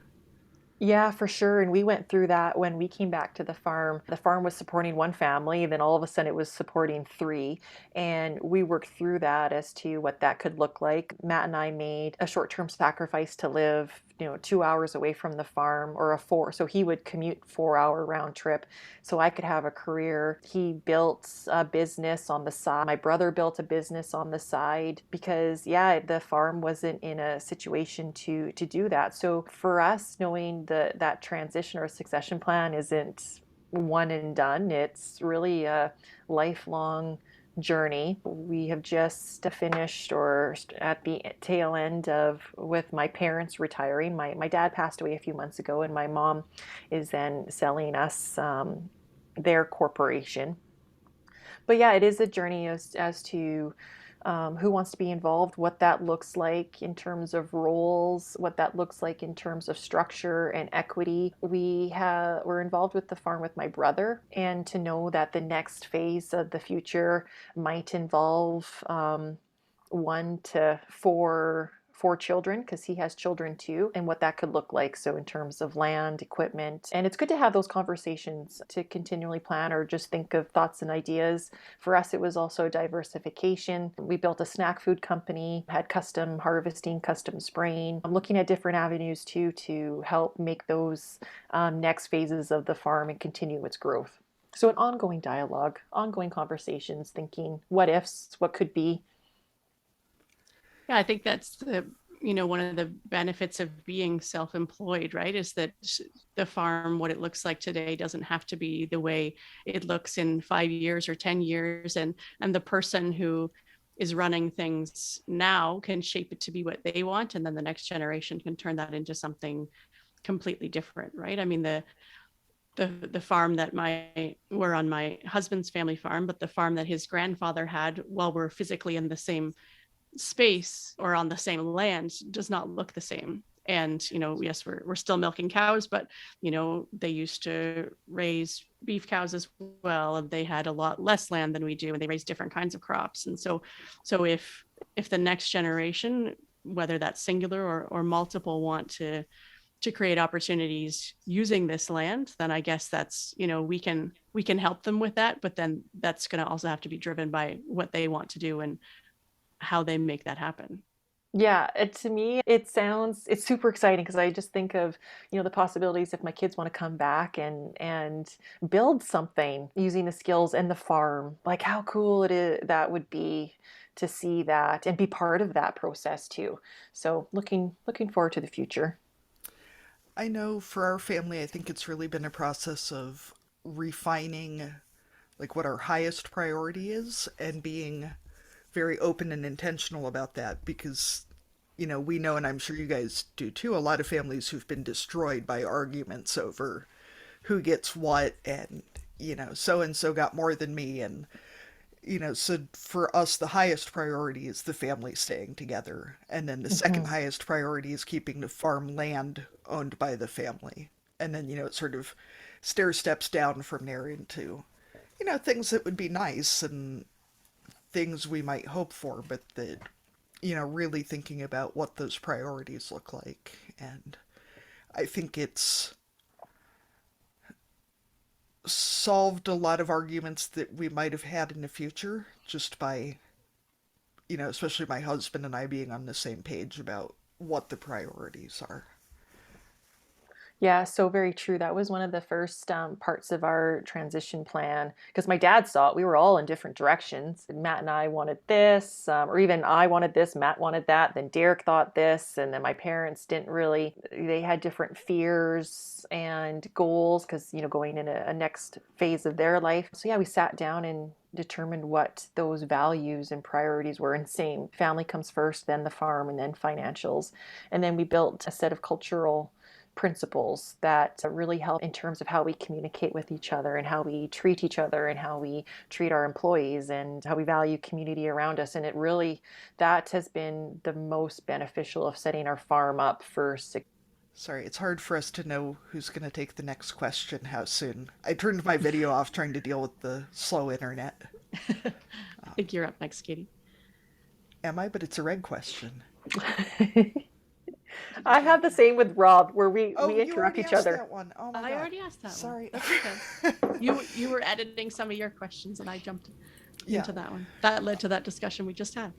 Yeah, for sure. And we went through that when we came back to the farm. The farm was supporting one family, then all of a sudden it was supporting three. And we worked through that as to what that could look like. Matt and I made a short-term sacrifice to live, 2 hours away from the farm, or a four. So he would commute 4 hour round trip so I could have a career. He built a business on the side. My brother built a business on the side because, yeah, the farm wasn't in a situation to do that. So for us, knowing that transition or succession plan isn't one and done, it's really a lifelong journey. We have just finished or at the tail end of with my parents retiring. My dad passed away a few months ago, and my mom is then selling us their corporation. But yeah, it is a journey as to who wants to be involved, what that looks like in terms of roles, what that looks like in terms of structure and equity. We're involved with the farm with my brother, and to know that the next phase of the future might involve 1 to 4 children, because he has children too, and what that could look like. So in terms of land, equipment, and it's good to have those conversations to continually plan or just think of thoughts and ideas. For us, it was also diversification. We built a snack food company, had custom harvesting, custom spraying. I'm looking at different avenues too to help make those next phases of the farm and continue its growth. So an ongoing dialogue, ongoing conversations, thinking what ifs, what could be. Yeah, I think that's one of the benefits of being self-employed, right? Is that the farm, what it looks like today, doesn't have to be the way it looks in 5 years or 10 years. And the person who is running things now can shape it to be what they want. And then the next generation can turn that into something completely different, right? I mean, the farm that we're on my husband's family farm, but the farm that his grandfather had, while we're physically in the same space or on the same land, does not look the same. And yes, we're still milking cows, but they used to raise beef cows as well, and they had a lot less land than we do, and they raise different kinds of crops. And so if the next generation, whether that's singular or multiple, want to create opportunities using this land, then I guess that's, we can help them with that. But then that's going to also have to be driven by what they want to do and how they make that happen. Yeah, to me, it's super exciting because I just think of, the possibilities if my kids want to come back and build something using the skills and the farm. Like how cool it is that would be to see that and be part of that process too. So looking forward to the future. I know for our family, I think it's really been a process of refining like what our highest priority is, and being very open and intentional about that, because we know, and I'm sure you guys do too, a lot of families who've been destroyed by arguments over who gets what, and so and so got more than me, and so for us the highest priority is the family staying together, and then the second Hmm. highest priority is keeping the farm land owned by the family, and then it sort of stair steps down from there into things that would be nice and things we might hope for, but that really thinking about what those priorities look like. And I think it's solved a lot of arguments that we might have had in the future just by, especially my husband and I being on the same page about what the priorities are. Yeah, so very true. That was one of the first parts of our transition plan because my dad saw it. We were all in different directions. Matt and I wanted this, or even I wanted this, Matt wanted that. Then Derek thought this, and then my parents didn't really, they had different fears and goals because, going in a next phase of their life. So, yeah, we sat down and determined what those values and priorities were. And same, family comes first, then the farm, and then financials. And then we built a set of cultural principles that really help in terms of how we communicate with each other and how we treat each other and how we treat our employees and how we value community around us. And it really, that has been the most beneficial of setting our farm up for success. Sorry, it's hard for us to know who's going to take the next question how soon. I turned my video off trying to deal with the slow internet. I think you're up next, Katie. Am I? But it's a red question. I have the same with Rob, where we Oh, you interrupt already each asked other. that one. Oh my God. I already asked that Sorry. one. That's okay. You were editing some of your questions, and I jumped Yeah. into that one. That led to that discussion we just had.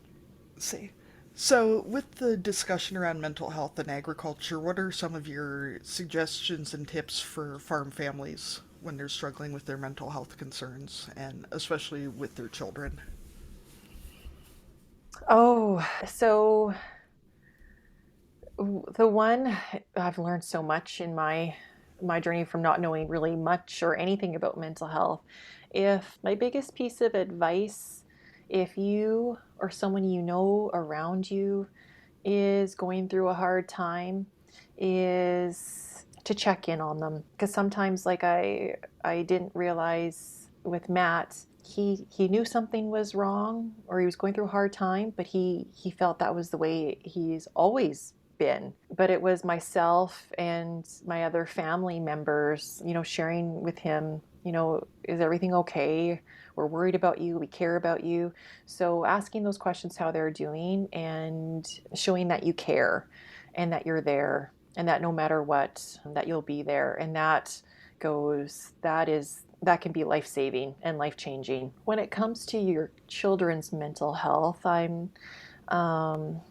See. So, with the discussion around mental health and agriculture, what are some of your suggestions and tips for farm families when they're struggling with their mental health concerns, and especially with their children? Oh, so the one I've learned so much in my journey from not knowing really much or anything about mental health. If my biggest piece of advice, if you or someone you know around you is going through a hard time, is to check in on them. Because sometimes, like I didn't realize with Matt, he knew something was wrong or he was going through a hard time, but he felt that was the way he's always been. But it was myself and my other family members, sharing with him, is everything okay? We're worried about you. We care about you. So asking those questions, how they're doing, and showing that you care and that you're there and that no matter what, that you'll be there. And that can be life-saving and life-changing. When it comes to your children's mental health, um,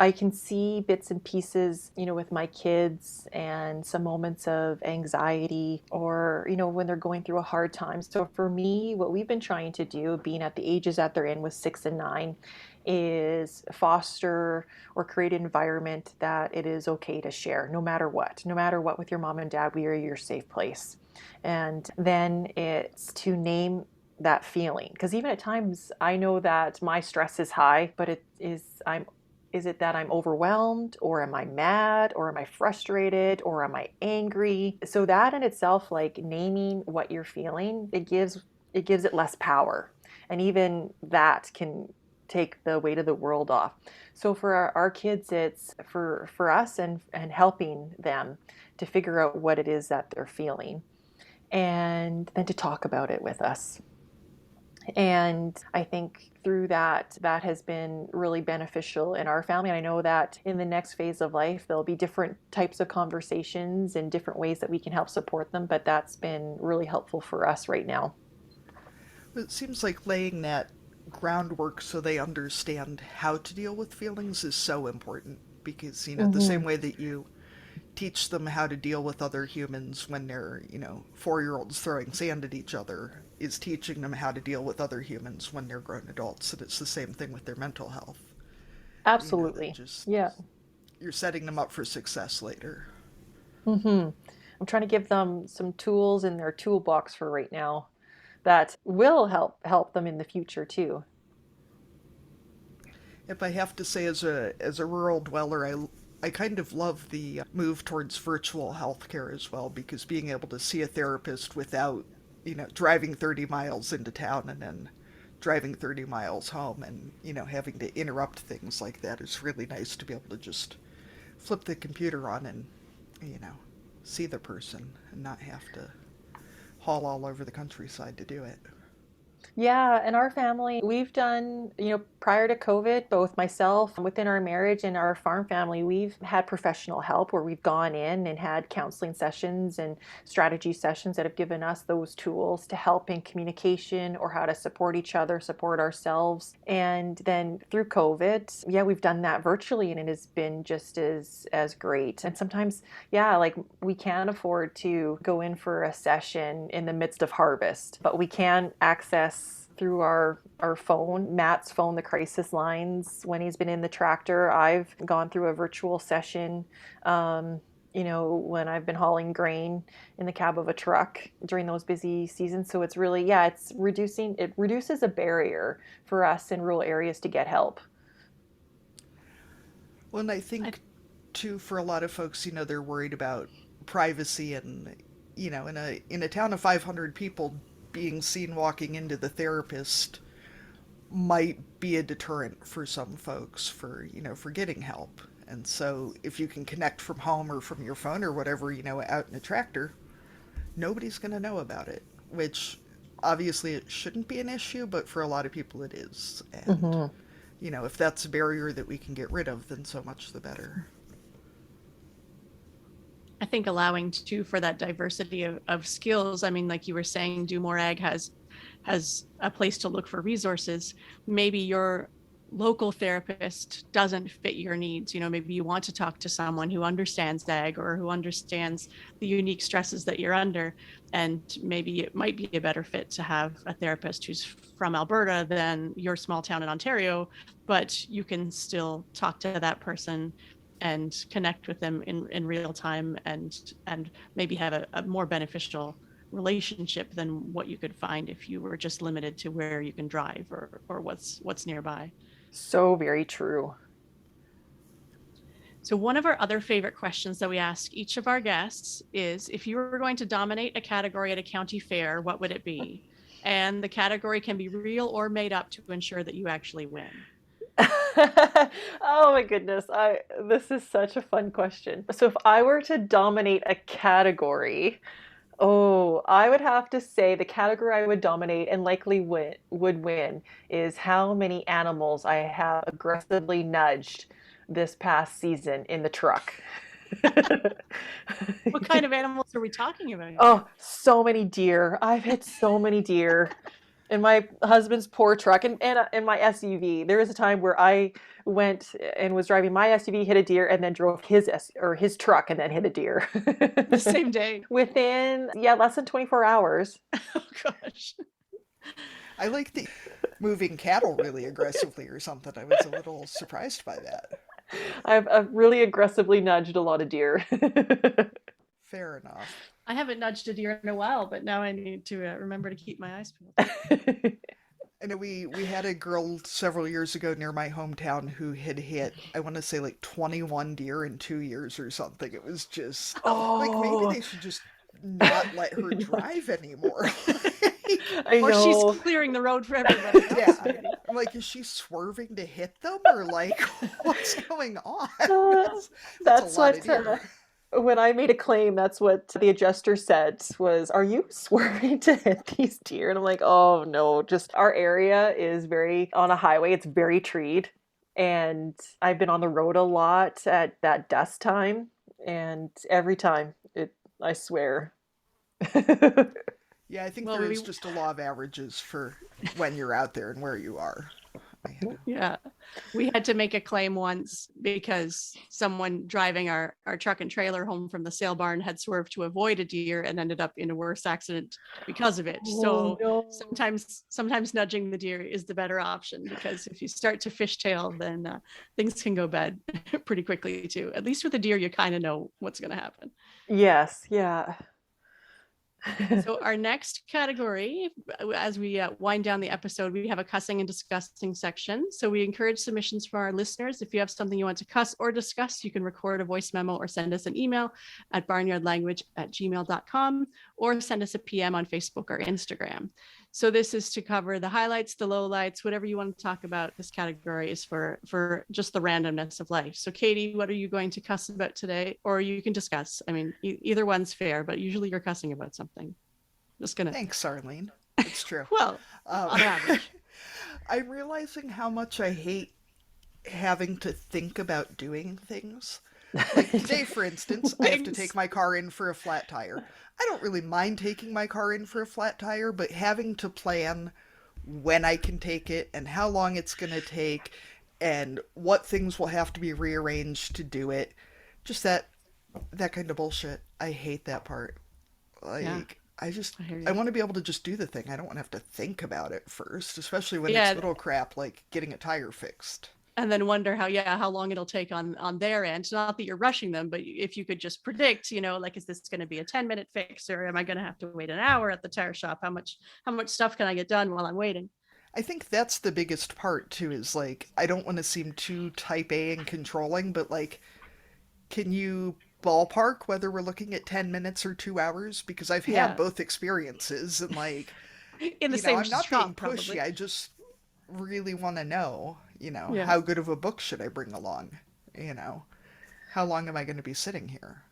I can see bits and pieces, with my kids and some moments of anxiety or, when they're going through a hard time. So for me, what we've been trying to do, being at the ages that they're in with 6 and 9, is foster or create an environment that it is okay to share no matter what with your mom and dad, we are your safe place. And then it's to name that feeling because even at times I know that my stress is high, but is it that I'm overwhelmed or am I mad or am I frustrated or am I angry? So that in itself, like naming what you're feeling, it gives it less power. And even that can take the weight of the world off. So for our kids, it's for us and helping them to figure out what it is that they're feeling and then to talk about it with us. And I think through that has been really beneficial in our family. And I know that in the next phase of life, there'll be different types of conversations and different ways that we can help support them. But that's been really helpful for us right now. It seems like laying that groundwork so they understand how to deal with feelings is so important because, the Mm-hmm. same way that you teach them how to deal with other humans when they're, 4-year-olds throwing sand at each other, is teaching them how to deal with other humans when they're grown adults. And it's the same thing with their mental health. That Absolutely. just, Yeah. you're setting them up for success later. Mm-hmm. I'm trying to give them some tools in their toolbox for right now that will help them in the future too. If I have to say, as a rural dweller, I kind of love the move towards virtual healthcare as well, because being able to see a therapist without, driving 30 miles into town and then driving 30 miles home and, having to interrupt things like that is really nice to be able to just flip the computer on and, you know, see the person and not have to haul all over the countryside to do it. Yeah, in our family, we've done, prior to COVID, both myself within our marriage and our farm family, we've had professional help where we've gone in and had counseling sessions and strategy sessions that have given us those tools to help in communication or how to support each other, support ourselves. And then through COVID, yeah, we've done that virtually and it has been just as great. And sometimes, yeah, like we can't afford to go in for a session in the midst of harvest, but we can access through our phone, Matt's phone, the crisis lines when he's been in the tractor. I've gone through a virtual session, when I've been hauling grain in the cab of a truck during those busy seasons. So it's really, yeah, it reduces a barrier for us in rural areas to get help. Well, and I I, think too, for a lot of folks, they're worried about privacy and, in a town of 500 people, being seen walking into the therapist might be a deterrent for some folks for getting help. And so if you can connect from home or from your phone or whatever, out in a tractor, nobody's going to know about it, which obviously it shouldn't be an issue, but for a lot of people it is. And, Hmm. if that's a barrier that we can get rid of, then so much the better. I think allowing to for that diversity of skills. I mean, like you were saying, Do More Ag has a place to look for resources. Maybe your local therapist doesn't fit your needs. Maybe you want to talk to someone who understands ag or who understands the unique stresses that you're under. And maybe it might be a better fit to have a therapist who's from Alberta than your small town in Ontario, but you can still talk to that person and connect with them in real time and maybe have a more beneficial relationship than what you could find if you were just limited to where you can drive or what's nearby. So very true. So one of our other favorite questions that we ask each of our guests is, if you were going to dominate a category at a county fair, what would it be? And the category can be real or made up to ensure that you actually win. Oh my goodness. This is such a fun question. So if I were to dominate a category, oh, I would have to say the category I would dominate and likely would win is how many animals I have aggressively nudged this past season in the truck. What kind of animals are we talking about here? Oh, so many deer. I've hit so many deer in my husband's poor truck and my SUV. There was a time where I went and was driving my SUV, hit a deer, and then drove his truck and then hit a deer. The same day. Within, yeah, less than 24 hours. Oh gosh. I like the moving cattle really aggressively or something. I was a little surprised by that. I've really aggressively nudged a lot of deer. Fair enough. I haven't nudged a deer in a while, but now I need to remember to keep my eyes peeled. I know we had a girl several years ago near my hometown who had hit, I want to say, like 21 deer in 2 years or something. It was just like maybe Oh, they should just not let her I know. drive anymore. I Or she's know. clearing the road for everybody else. Yeah. I'm like, is she swerving to hit them or like what's going on? Uh, That's a that's lot of what deer. when I made a claim, that's what the adjuster said was, "Are you swerving to hit these deer?" And I'm like, "Oh no, just our area is very on a highway. It's very treed, and I've been on the road a lot at that dust time, and every time I swear." Yeah, I think Well, there is just a law of averages for when you're out there and where you are. I had a, yeah, we had to make a claim once because someone driving our truck and trailer home from the sale barn had swerved to avoid a deer and ended up in a worse accident because of it. Oh So no. sometimes nudging the deer is the better option, because if you start to fishtail, then things can go bad pretty quickly too. At least with a deer, you kind of know what's going to happen. Yes, yeah. So our next category, as we wind down the episode, we have a cussing and discussing section. So we encourage submissions from our listeners. If you have something you want to cuss or discuss, you can record a voice memo or send us an email at barnyardlanguage@gmail.com or send us a PM on Facebook or Instagram. So this is to cover the highlights, the lowlights, whatever you want to talk about. This category is for just the randomness of life. So Katie, what are you going to cuss about today? Or you can discuss. I mean, either one's fair, but usually you're cussing about something. Just gonna. Thanks, Arlene. It's true. Well, Um, on average. I'm realizing how much I hate having to think about doing things. Like today, for instance, I have to take my car in for a flat tire. I don't really mind taking my car in for a flat tire, but having to plan when I can take it and how long it's going to take and what things will have to be rearranged to do it, just that kind of bullshit. I hate that part. Like, Yeah, I want to be able to just do the thing. I don't want to have to think about it first, especially when it's yeah, little crap like getting a tire fixed. and then wonder how long it'll take on their end. Not that you're rushing them, but if you could just predict, like, is this going to be a 10-minute fix, or am I going to have to wait an hour at the tire shop? How much stuff can I get done while I'm waiting? I think that's the biggest part too, is like I don't want to seem too type A and controlling, but like can you ballpark whether we're looking at 10 minutes or 2 hours? Because I've had Yeah, both experiences and like, in the same I'm not being shop pushy. probably. I just really want to know, Yeah. how good of a book should I bring along? You know, how long am I going to be sitting here?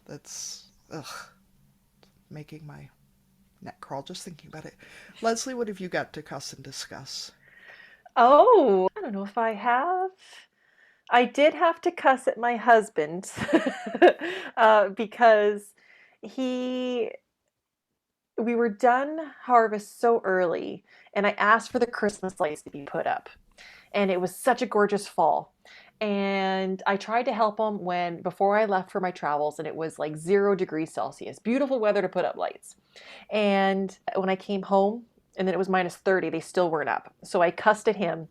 That's, making my neck crawl just thinking about it. Lesley, what have you got to cuss and discuss? Oh, I don't know if I have. I did have to cuss at my husband because he we were done harvest so early, and I asked for the Christmas lights to be put up. And it was such a gorgeous fall. And I tried to help him before I left for my travels, and it was like 0 degrees Celsius. Beautiful weather to put up lights. And when I came home, and then it was -30, they still weren't up. So I cussed at him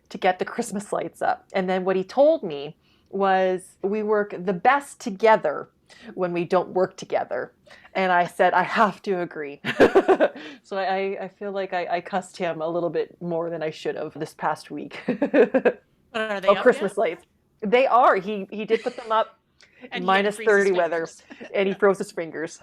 to get the Christmas lights up. And then what he told me was, we work the best together when we don't work together. And I said, I have to agree. So I feel like I cussed him a little bit more than I should have this past week. But are they Oh, up yet? Christmas lights. They are. He did put them up And he had to freeze his -30 weather, fingers. and he froze his fingers.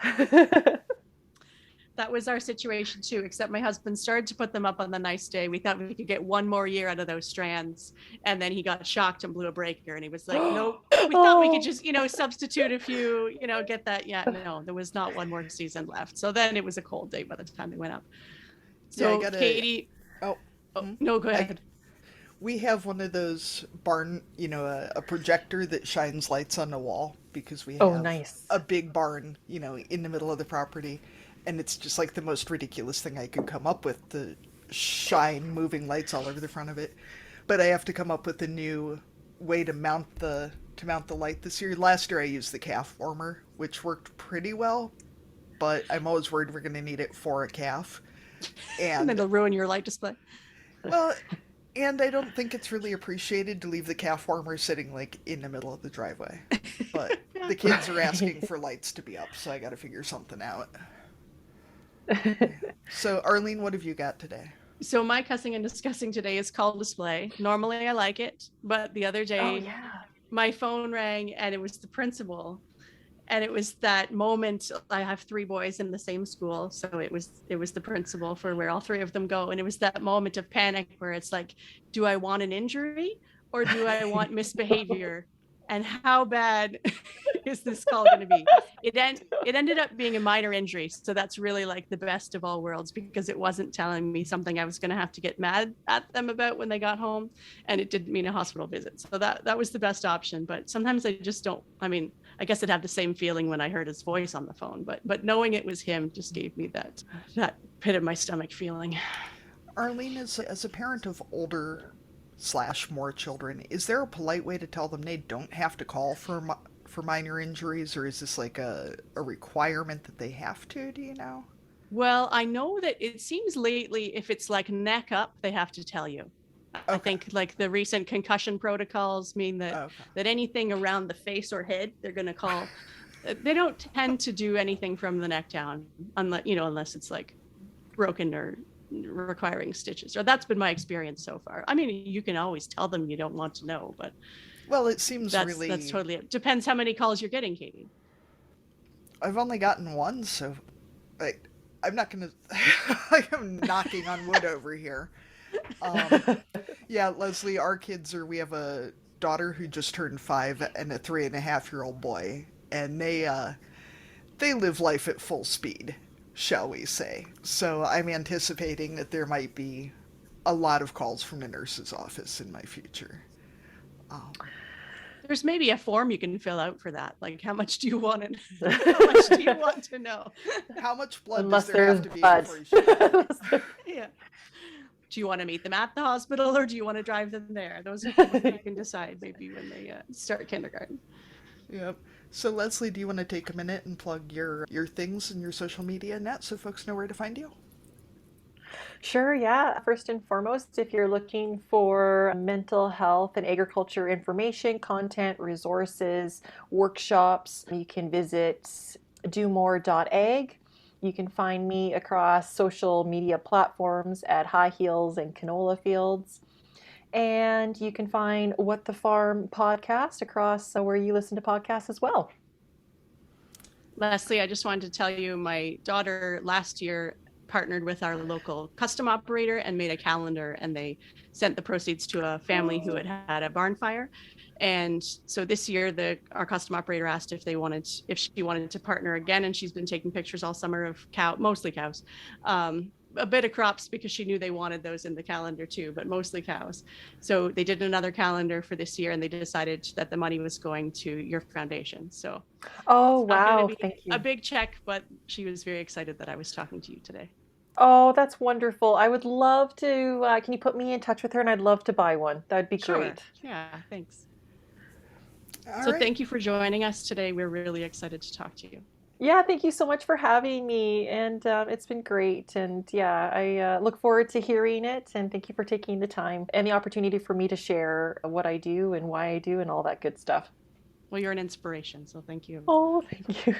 That was our situation too, except my husband started to put them up on the nice day. We thought we could get one more year out of those strands. And then he got shocked and blew a breaker. And he was like, nope, we thought we could Oh, just, substitute a few, get that. Yeah, no, there was not one more season left. So then it was a cold day by the time they went up. Yeah, I So gotta. Katie, Oh, no, go I ahead. we have one of those barn, a projector that shines lights on the wall because we oh, have nice. a big barn, in the middle of the property. And it's just like the most ridiculous thing I could come up with to shine moving lights all over the front of it. But I have to come up with a new way to mount the light this year. Last year I used the calf warmer, which worked pretty well, but I'm always worried we're going to need it for a calf. And then And it'll ruin your light display. well, and I don't think it's really appreciated to leave the calf warmer sitting like in the middle of the driveway. But the kids are asking for lights to be up, so I got to figure something out. So, Arlene, what have you got today? So my cussing and discussing today is call display. Normally I like it, but the other Oh, day yeah. my phone rang and it was the principal. And it was that moment. I have 3 boys in the same school, so it was the principal for where all 3 of them go. And it was that moment of panic where it's like, do I want an injury or do I want misbehavior? And how bad is this call going to be? It ended up being a minor injury, so that's really like the best of all worlds, because it wasn't telling me something I was going to have to get mad at them about when they got home, and it didn't mean a hospital visit. So that was the best option. But sometimes I just don't. I mean, I guess I'd have the same feeling when I heard his voice on the phone, but knowing it was him just gave me that pit of my stomach feeling. Arlene, as a parent of older slash more children, is there a polite way to tell them they don't have to call for minor injuries, or is this like a requirement that they have to? Do you know? Well, I know that it seems lately, if it's like neck up, they have to tell you. I Okay. think like the recent concussion protocols mean that Okay. anything around the face or head, they're going to call They don't tend to do anything from the neck down, unless it's like broken or requiring stitches. Or that's been my experience so far. I mean, you can always tell them you don't want to know, but Well, it seems that's really. totally it. Depends how many calls you're getting, Katie. I've only gotten one, so I'm not gonna. I am knocking on wood over here. Um, yeah, Leslie, our kids are. We have a daughter who just turned 5 and a 3.5-year-old boy, and they live life at full speed, shall we say. So I'm anticipating that there might be a lot of calls from a nurse's office in my future. Um, There's maybe a form you can fill out for that. Like, how much do you want to? How much do you want to know? how much blood Unless does there have there's to be blood. before you should? Yeah. Do you want to meet them at the hospital or do you want to drive them there? Those are things that you can decide maybe when they start kindergarten. Yep. So Leslie, do you want to take a minute and plug your things and your social media net so folks know where to find you? Sure, yeah. First and foremost, if you're looking for mental health and agriculture information, content, resources, workshops, you can visit domore.ag. You can find me across social media platforms at High Heels and Canola Fields. And you can find What the Farm podcast across where you listen to podcasts as well. Lesley, I just wanted to tell you my daughter last year partnered with our local custom operator and made a calendar, and they sent the proceeds to a family who had had a barn fire. And so this year our custom operator asked if she wanted to partner again, and she's been taking pictures all summer of mostly cows, a bit of crops because she knew they wanted those in the calendar too, but mostly cows. So they did another calendar for this year, and they decided that the money was going to your foundation. So Oh, it's not going wow. to be Thank a you. big check, but she was very excited that I was talking to you today. Oh, that's wonderful. I would love to. Can you put me in touch with her? And I'd love to buy one. That'd be Sure. great. Yeah, thanks. All So right. thank you for joining us today. We're really excited to talk to you. Yeah, thank you so much for having me. And it's been great. And yeah, I look forward to hearing it. And thank you for taking the time and the opportunity for me to share what I do and why I do and all that good stuff. Well, you're an inspiration, so thank you. Oh, thank you.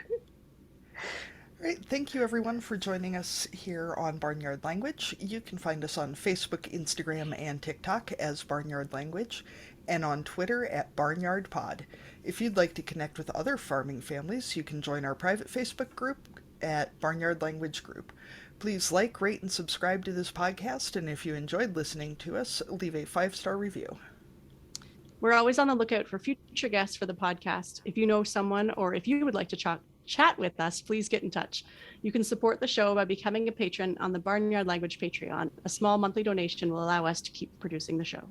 All right, thank you everyone for joining us here on Barnyard Language. You can find us on Facebook, Instagram, and TikTok as Barnyard Language, and on Twitter at Barnyard Pod. If you'd like to connect with other farming families, you can join our private Facebook group at Barnyard Language Group. Please like, rate, and subscribe to this podcast, and if you enjoyed listening to us, leave a 5-star review. We're always on the lookout for future guests for the podcast. If you know someone or if you would like to chat with us, please get in touch. You can support the show by becoming a patron on the Barnyard Language Patreon. A small monthly donation will allow us to keep producing the show.